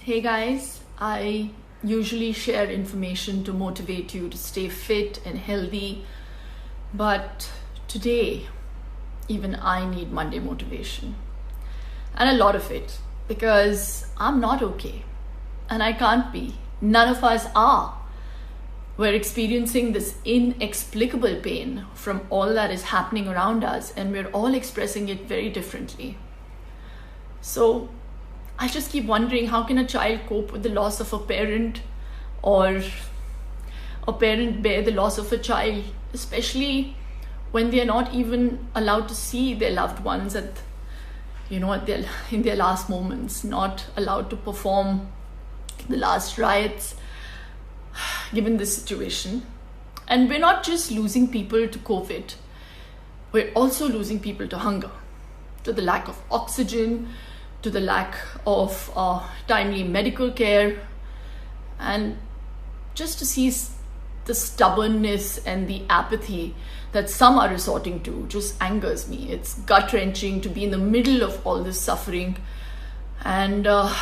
Hey guys, I usually share information to motivate you to stay fit and healthy, but today, even I need Monday motivation. And a lot of it, because I'm not okay. And I can't be. None of us are. We're experiencing this inexplicable pain from all that is happening around us, and we're all expressing it very differently. So I just keep wondering, how can a child cope with the loss of a parent, or a parent bear the loss of a child, especially when they are not even allowed to see their loved ones in their last moments, not allowed to perform the last rites, given this situation. And we're not just losing people to COVID, we're also losing people to hunger, to the lack of oxygen, to the lack of timely medical care, and just to see the stubbornness and the apathy that some are resorting to just angers me. It's gut-wrenching to be in the middle of all this suffering and not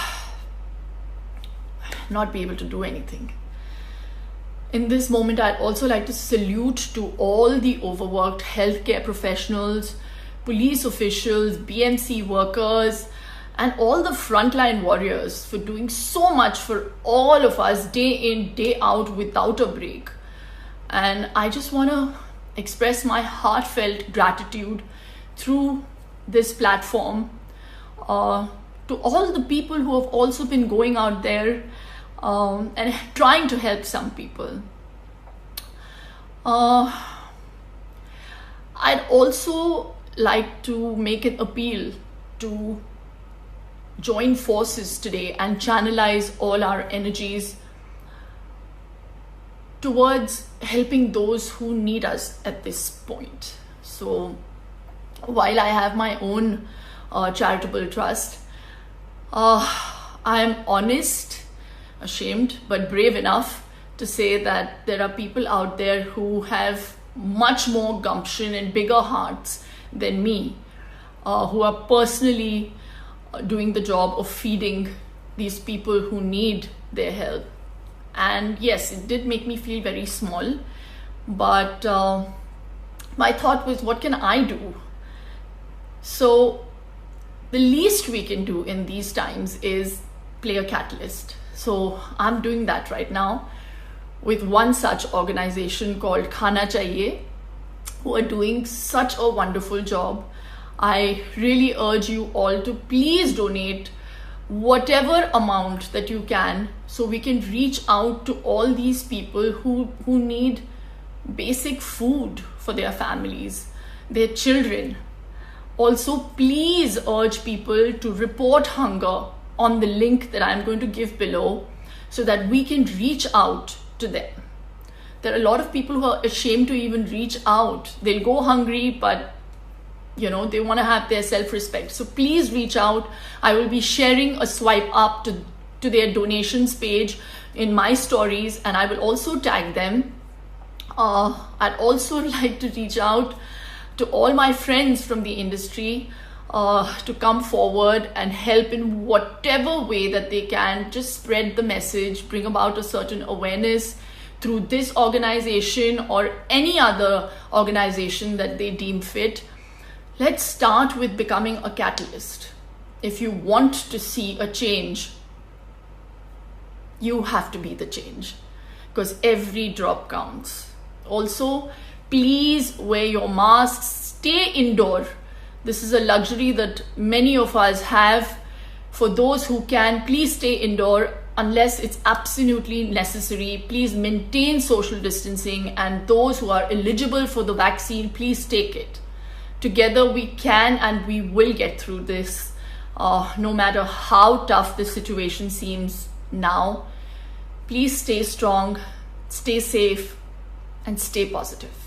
be able to do anything. In this moment, I'd also like to salute to all the overworked healthcare professionals, police officials, BMC workers, and all the frontline warriors for doing so much for all of us day in, day out without a break. And I just want to express my heartfelt gratitude through this platform to all the people who have also been going out there and trying to help some people. I'd also like to make an appeal to join forces today and channelize all our energies towards helping those who need us at this point. So while I have my own charitable trust, I am honest, ashamed, but brave enough to say that there are people out there who have much more gumption and bigger hearts than me, who are personally doing the job of feeding these people who need their help. And yes, it did make me feel very small, but my thought was, what can I do? So the least we can do in these times is play a catalyst. So I'm doing that right now with one such organization called Khana Chahiye, who are doing such a wonderful job. I really urge you all to please donate whatever amount that you can, so we can reach out to all these people who need basic food for their families, their children. Also, please urge people to report hunger on the link that I'm going to give below, so that we can reach out to them. There are a lot of people who are ashamed to even reach out. They'll go hungry, but they want to have their self-respect. So please reach out. I will be sharing a swipe up to their donations page in my stories, and I will also tag them. I'd also like to reach out to all my friends from the industry to come forward and help in whatever way that they can. Just spread the message, bring about a certain awareness through this organization or any other organization that they deem fit. Let's start with becoming a catalyst. If you want to see a change, you have to be the change, because every drop counts. Also, please wear your masks, stay indoor. This is a luxury that many of us have. For those who can, please stay indoor unless it's absolutely necessary. Please maintain social distancing, and those who are eligible for the vaccine, please take it. Together we can and we will get through this, no matter how tough the situation seems now. Please stay strong, stay safe, and stay positive.